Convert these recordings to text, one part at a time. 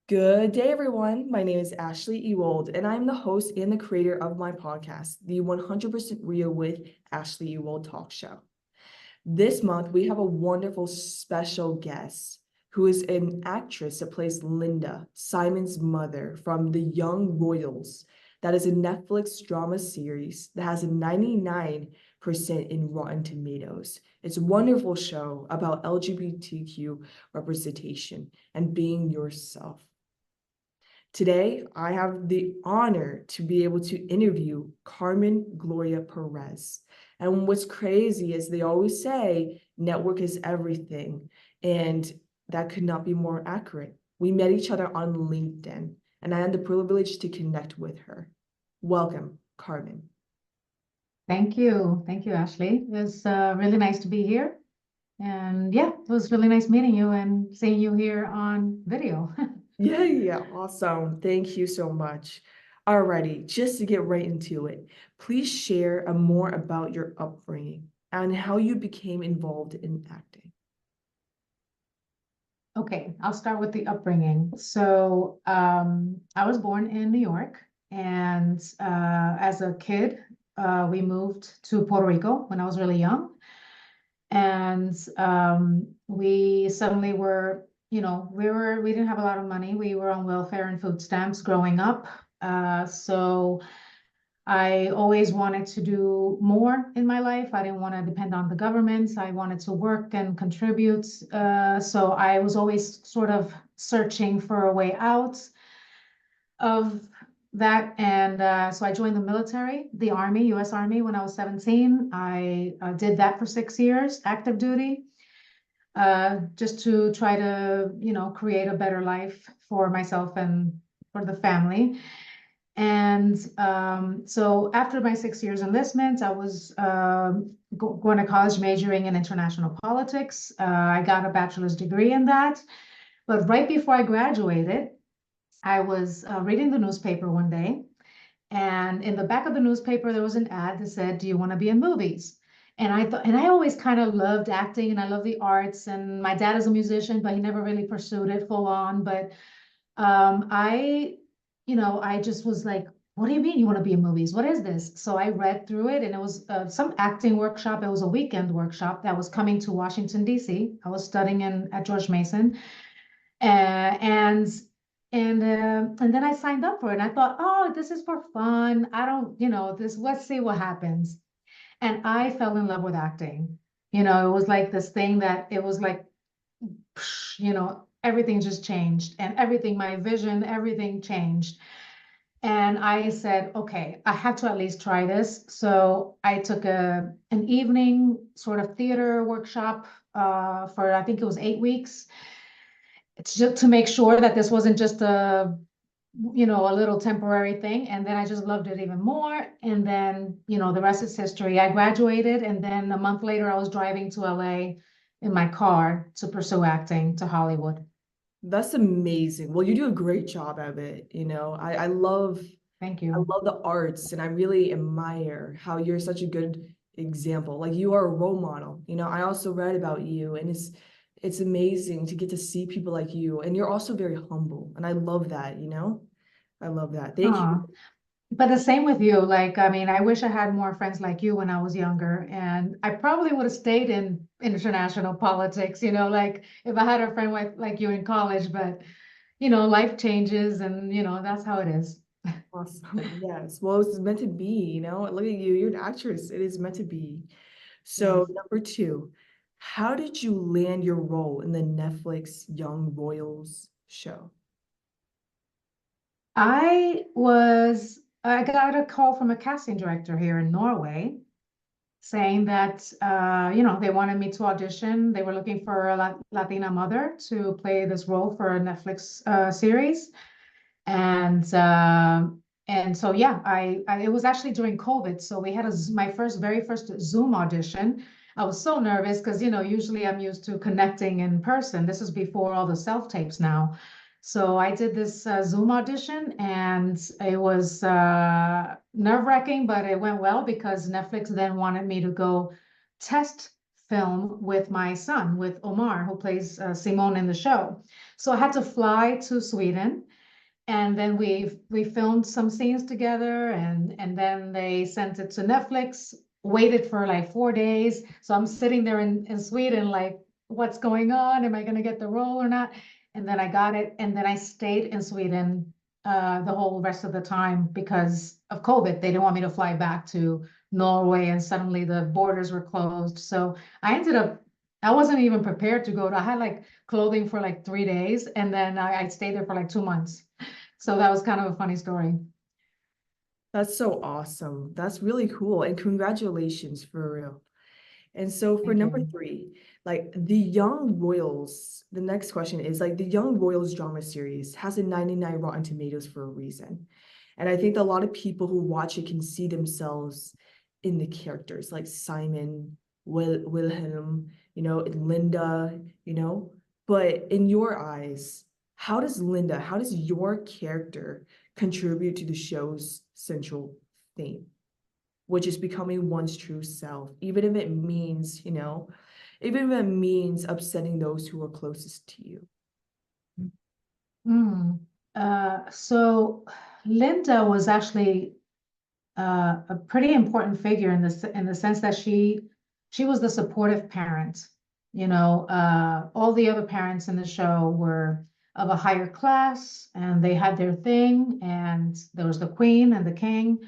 Good day, everyone. My name is Ashleigh Ewald, and I'm the host and the creator of my podcast, the 100% Real with Ashleigh Ewald talk show. This month, we have a wonderful special guest who is an actress that plays Linda, Simon's mother from The Young Royals. That is a Netflix drama series that has a 99% in Rotten Tomatoes. It's a wonderful show about LGBTQ representation and being yourself. Today, I have the honor to be able to interview Carmen Gloria Pérez. And what's crazy is they always say network is everything, and that could not be more accurate. We met each other on LinkedIn, and I had the privilege to connect with her. Welcome, Carmen. Thank you. Thank you, Ashleigh. It was really nice to be here. And yeah, it was really nice meeting you and seeing you here on video. Yeah, awesome. Thank you so much. Alrighty, just to get right into it, please share more about your upbringing and how you became involved in acting. Okay, I'll start with the upbringing. So I was born in New York, and as a kid, we moved to Puerto Rico when I was really young. And we suddenly were, we didn't have a lot of money. We were on welfare and food stamps growing up. So I always wanted to do more in my life. I didn't want to depend on the government. I wanted to work and contribute. So I was always sort of searching for a way out of that. And so I joined the military, the Army, US Army, when I was 17. I did that for 6 years, active duty, just to try to, create a better life for myself and for the family. And so after my 6 years enlistment, I was going to college majoring in international politics. I got a bachelor's degree in that. But right before I graduated, I was reading the newspaper one day, and in the back of the newspaper, there was an ad that said, "Do you want to be in movies?" And I thought, and I always kind of loved acting and I love the arts. And my dad is a musician, but he never really pursued it full on. But I just was like, "What do you mean you want to be in movies? What is this?" So I read through it, and it was some acting workshop. It was a weekend workshop that was coming to Washington, D.C. I was studying at George Mason. And and then I signed up for it. And I thought, oh, this is for fun. I don't, let's see what happens. And I fell in love with acting. It was like this thing that it was like, everything just changed, and my vision, everything changed. And I said, okay, I have to at least try this. So I took an evening sort of theater workshop for, I think it was 8 weeks. It's just to make sure that this wasn't just a little temporary thing. And then I just loved it even more. And then, the rest is history. I graduated, and then a month later, I was driving to LA in my car to pursue acting to Hollywood. That's amazing. Well, you do a great job of it. I love Thank I you. love the arts, and I really admire how you're such a good example. Like, you are a role model. I also read about you, and it's amazing to get to see people like you. And you're also very humble, and I love that. I love that. Thank you. Aw. But the same with you. Like, I mean, I wish I had more friends like you when I was younger, and I probably would have stayed in international politics, like if I had a friend like you in college. But, life changes, and, that's how it is. Awesome. Yes. Well, it's meant to be. Look at you. You're an actress. It is meant to be. So, Yes. number two, how did you land your role in the Netflix Young Royals show? I got a call from a casting director here in Norway saying that, they wanted me to audition. They were looking for a Latina mother to play this role for a Netflix series. And so, yeah, it was actually during COVID. So we had my very first Zoom audition. I was so nervous because, usually I'm used to connecting in person. This is before all the self-tapes now. So I did this Zoom audition, and it was nerve-wracking, but it went well because Netflix then wanted me to go test film with my son, with Omar, who plays Simone in the show. So I had to fly to Sweden, and then we filmed some scenes together, and then they sent it to Netflix, waited for like 4 days. So I'm sitting there in Sweden, like, what's going on? Am I gonna get the role or not? And then I got it, and then I stayed in Sweden the whole rest of the time because of COVID. They didn't want me to fly back to Norway, and suddenly the borders were closed. So I ended up, I wasn't even prepared to go to, I had like clothing for like 3 days, and then I stayed there for like 2 months. So that was kind of a funny story. That's so awesome. That's really cool. And congratulations for real. And so for Thank number you. three, like the Young Royals, the next question is like the Young Royals drama series has a 99 Rotten Tomatoes for a reason. And I think a lot of people who watch it can see themselves in the characters like Simon, Wilhelm, Linda, But in your eyes, how does Linda, how does your character contribute to the show's central theme, which is becoming one's true self, even if it means, even if it means upsetting those who are closest to you? So Linda was actually a pretty important figure in the sense that she was the supportive parent. All the other parents in the show were of a higher class, and they had their thing, and there was the queen and the king,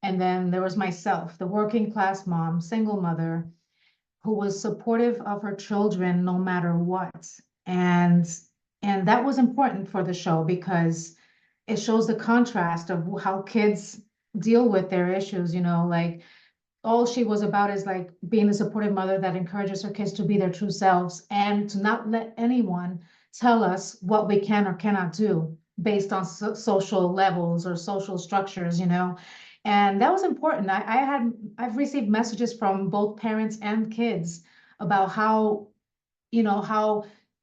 and then there was myself, the working class mom, single mother, who was supportive of her children no matter what. And and that was important for the show because it shows the contrast of how kids deal with their issues, like all she was about is like being a supportive mother that encourages her kids to be their true selves and to not let anyone tell us what we can or cannot do based on social levels or social structures. And that was important. I've received messages from both parents and kids about how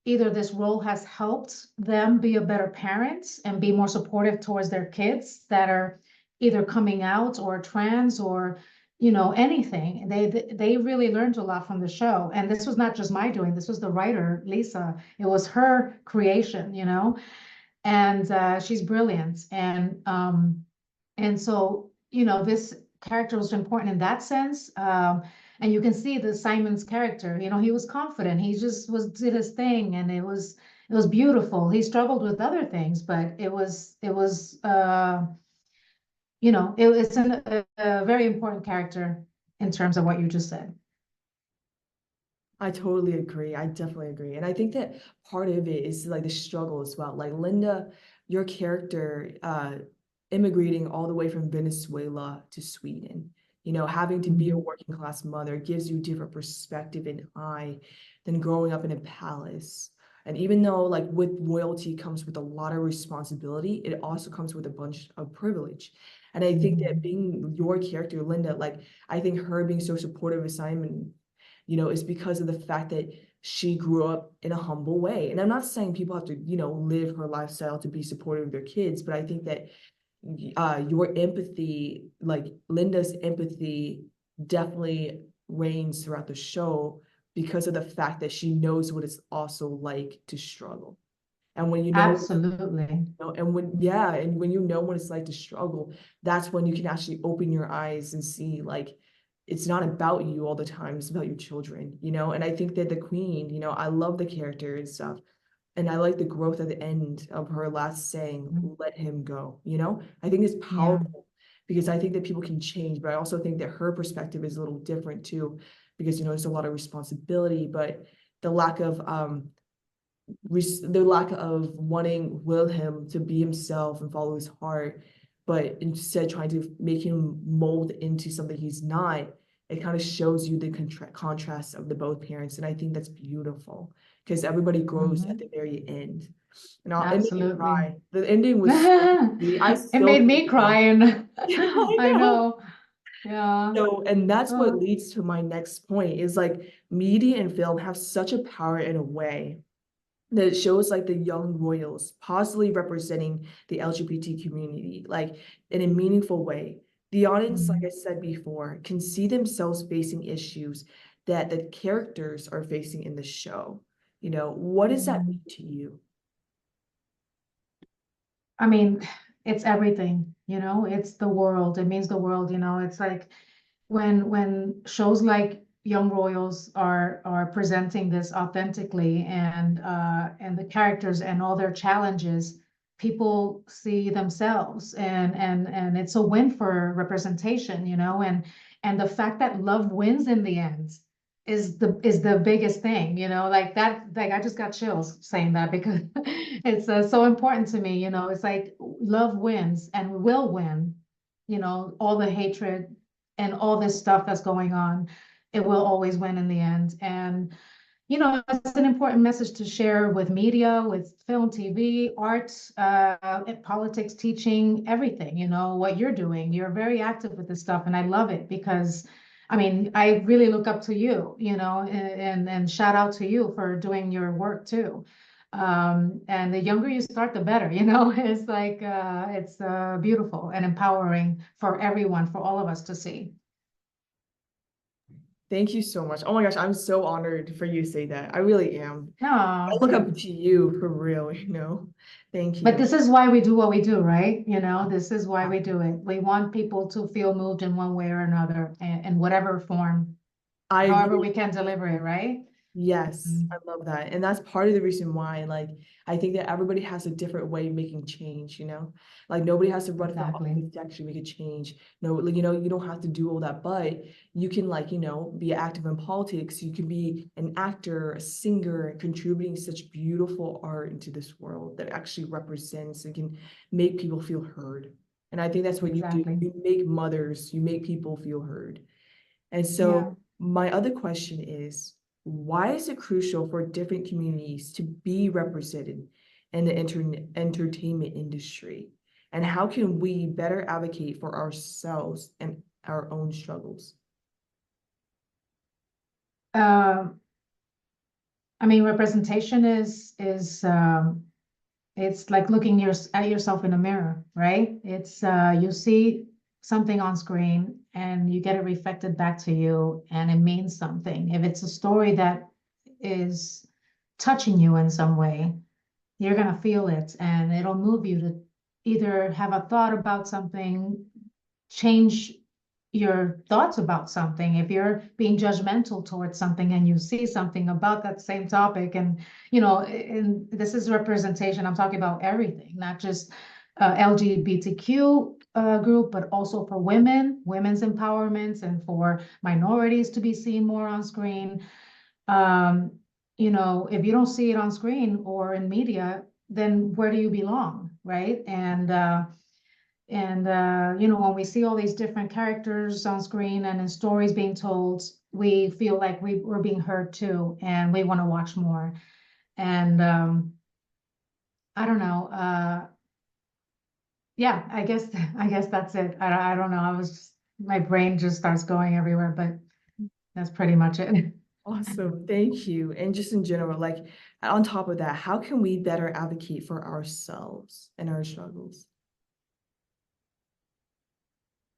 either this role has helped them be a better parent and be more supportive towards their kids that are either coming out or trans or anything. They really learned a lot from the show. And this was not just my doing, this was the writer, Lisa. It was her creation. And she's brilliant. And so, this character was important in that sense. And you can see the Simon's character, he was confident. He just did his thing, and it was beautiful. He struggled with other things, but it's a very important character in terms of what you just said. I totally agree. I definitely agree. And I think that part of it is like the struggle as well. Like Linda, your character, immigrating all the way from Venezuela to Sweden, having to be a working class mother gives you different perspective and eye than growing up in a palace. And even though like with royalty comes with a lot of responsibility, it also comes with a bunch of privilege. And I think that being your character, Linda, like I think her being so supportive of Simon, is because of the fact that she grew up in a humble way. And I'm not saying people have to, live her lifestyle to be supportive of their kids, but I think that your empathy, like Linda's empathy, definitely reigns throughout the show because of the fact that she knows what it's also like to struggle. And when Absolutely. and when you know what it's like to struggle, that's when you can actually open your eyes and see like it's not about you all the time, it's about your children, and I think that the queen, I love the character and stuff. And I like the growth at the end of her last saying, let him go, I think it's Yeah. powerful because I think that people can change, but I also think that her perspective is a little different too, because, there's a lot of responsibility, but the lack of wanting Wilhelm to be himself and follow his heart, but instead trying to make him mold into something he's not, it kind of shows you the contrast of the both parents. And I think that's beautiful because everybody grows at the very end. And it made me Absolutely. cry. The ending was so sweet. I It still made think me about cry, and it. I I know. know. Yeah. So, and that's what Uh, leads to my next point is like media and film have such a power in a way that it shows like the young royals possibly representing the LGBT community, like in a meaningful way. The audience, like I said before, can see themselves facing issues that the characters are facing in the show? You know, what does that mean to you? I mean, it's everything, you know, it's the world. It means the world, you know, it's like when shows like Young Royals are presenting this authentically and the characters and all their challenges, people see themselves and it's a win for representation, you know, and the fact that love wins in the end is the biggest thing, you know, like that, like I just got chills saying that because it's so important to me, you know, it's like love wins and will win, you know, all the hatred and all this stuff that's going on, it will always win in the end. And, you know, it's an important message to share with media, with film, TV, art, politics, teaching, everything, you know, what you're doing. You're very active with this stuff, and I love it because I mean, I really look up to you, you know, and shout out to you for doing your work too. And the younger you start, the better, you know, it's like, it's beautiful and empowering for everyone, for all of us to see. Thank you so much. Oh my gosh, I'm so honored for you to say that. I really am. I No, look up to you for real, you know. Thank but you. this is why we do what we do, right? You know, this is why we do it. We want people to feel moved in one way or another, in whatever form, I however agree. we can deliver it, right? Yes, Mm, I love that. And that's part of the reason why, like, I think that everybody has a different way of making change, you know? Like, nobody has to run for exactly. office to actually make a change. No, like, you know, you don't have to do all that, but you can, like, you know, be active in politics. You can be an actor, a singer, contributing such beautiful art into this world that actually represents and can make people feel heard. And I think that's what you do. Exactly. You make mothers, you make people feel heard. And Yeah. so my other question is, why is it crucial for different communities to be represented in the entertainment industry? And how can we better advocate for ourselves and our own struggles? Um, I mean, representation is it's like looking at yourself in a mirror, right? It's you see something on screen and you get it reflected back to you and it means something. If it's a story that is touching you in some way, you're gonna feel it and it'll move you to either have a thought about something, change your thoughts about something. If you're being judgmental towards something and you see something about that same topic, and you know, and this is representation, I'm talking about everything, not just LGBTQ group, but also for women, women's empowerment, and for minorities to be seen more on screen. Um, you know, if you don't see it on screen or in media, then where do you belong, right? And you know, when we see all these different characters on screen and in stories being told, we feel like we're being heard too, and we want to watch more. And I don't know. Yeah, I guess that's it. I don't know. My brain just starts going everywhere, but that's pretty much it. Awesome, thank you. And just in general, like on top of that, how can we better advocate for ourselves and our struggles?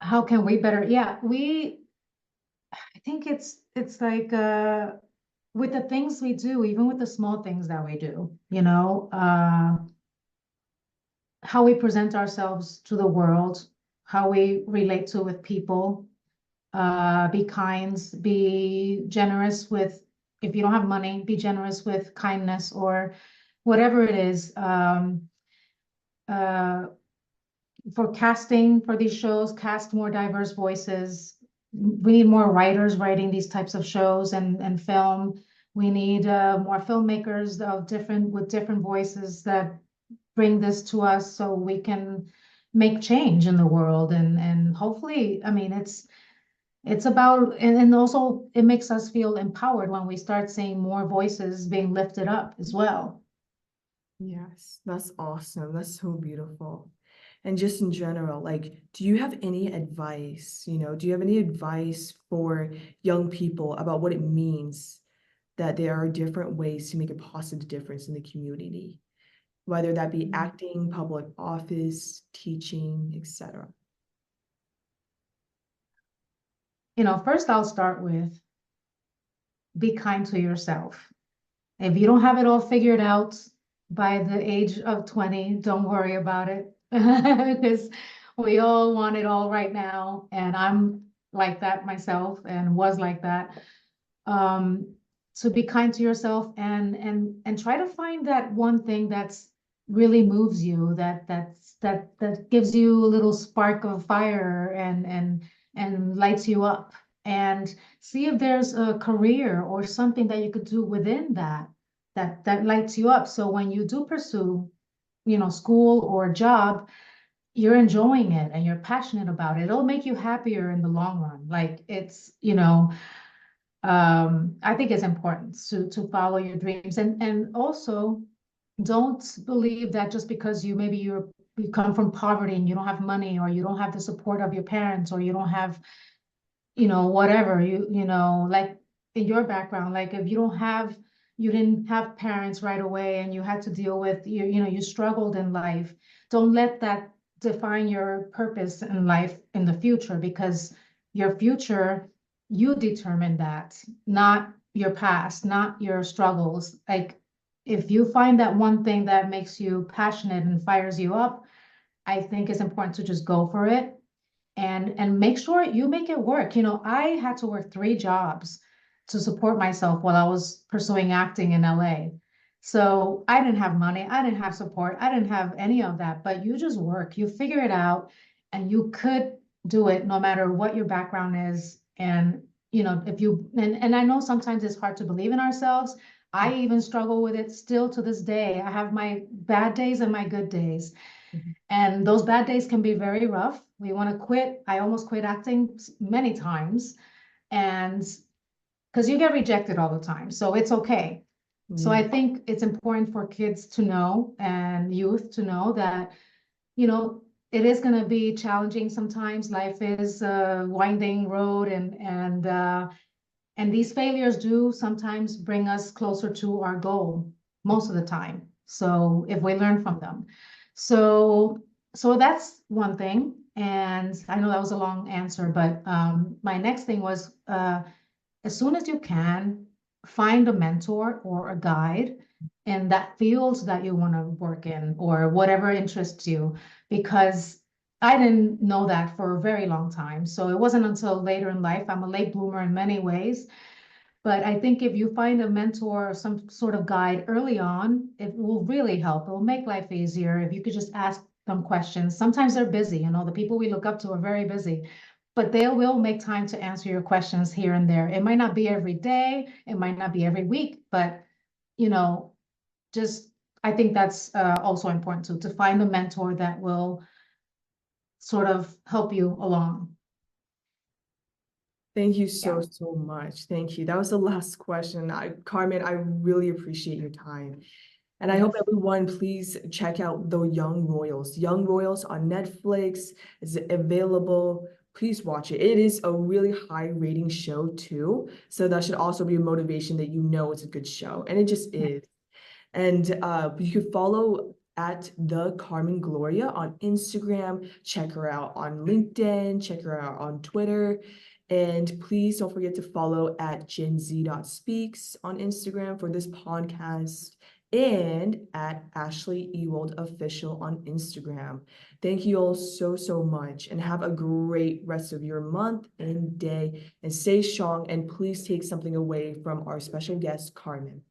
How can we better? Yeah, I think it's like with the things we do, even with the small things that we do, you know, how we present ourselves to the world, how we relate to with people, be kind, be generous with, if you don't have money, be generous with kindness or whatever it is. Uh, for casting for these shows, cast more diverse voices. We need more writers writing these types of shows and film. We need more filmmakers of different voices that bring this to us so we can make change in the world and hopefully, I mean, it's about and also it makes us feel empowered when we start seeing more voices being lifted up as well. Yes, that's awesome. That's so beautiful. And just in general, like, do you have any advice, you know, do you have any advice for young people about what it means that there are different ways to make a positive difference in the community, whether that be acting, public office, teaching, etc.? You know, first I'll start with be kind to yourself. If you don't have it all figured out by the age of 20, don't worry about it. Because we all want it all right now. And I'm like that myself and was like that. Um, so be kind to yourself and try to find that one thing that's really moves you, that gives you a little spark of fire and lights you up. And see if there's a career or something that you could do within that lights you up. So when you do pursue, school or job, you're enjoying it and you're passionate about it. It'll make you happier in the long run. Like I think it's important to follow your dreams and also don't believe that just because you come from poverty and you don't have money or you don't have the support of your parents or you don't have whatever like in your background, like if you didn't have parents right away and you had to deal with you struggled in life, don't let that define your purpose in life in the future, because your future, you determine that, not your past, not your struggles. Like if you find that one thing that makes you passionate and fires you up, I think it's important to just go for it and make sure you make it work. I had to work 3 jobs to support myself while I was pursuing acting in LA. So I didn't have money, I didn't have support, I didn't have any of that, but you just work, you figure it out, and you could do it no matter what your background is. And if you and I know sometimes it's hard to believe in ourselves. I even struggle with it still to this day. I have my bad days and my good days. And those bad days can be very rough. We want to quit. I almost quit acting many times. And because you get rejected all the time. So it's okay. So I think it's important for kids to know and youth to know that, it is going to be challenging sometimes. Life is a winding road and these failures do sometimes bring us closer to our goal most of the time. So if we learn from them. So that's one thing. And I know that was a long answer, but my next thing was as soon as you can, find a mentor or a guide in that field that you want to work in or whatever interests you, because I didn't know that for a very long time. So it wasn't until later in life. I'm a late bloomer in many ways. But I think if you find a mentor or some sort of guide early on, it will really help. It will make life easier if you could just ask them questions. Sometimes they're busy, the people we look up to are very busy, but they will make time to answer your questions here and there. It might not be every day, it might not be every week, but you know, just I think that's also important to find a mentor that will sort of help you along. Thank you Yeah. so much. Thank you. That was the last question. Carmen, I really appreciate your time. And I hope Yes. everyone please check out the Young Royals. Young Royals on Netflix is available. Please watch it. It is a really high rating show too. So that should also be a motivation that it's a good show. And it just is. And you can follow at the Carmen Gloria on Instagram. Check her out on LinkedIn. Check her out on Twitter. And please don't forget to follow at genz.speaks on Instagram for this podcast and at Ashleigh Ewald Official on Instagram. Thank you all so much and have a great rest of your month and day and stay strong, and please take something away from our special guest, Carmen.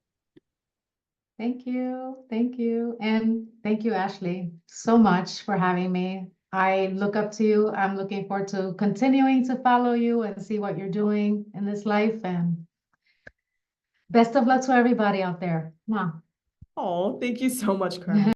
Thank you. Thank you. And thank you, Ashleigh, so much for having me. I look up to you. I'm looking forward to continuing to follow you and see what you're doing in this life. And best of luck to everybody out there. Mwah. Oh, thank you so much, Carmen.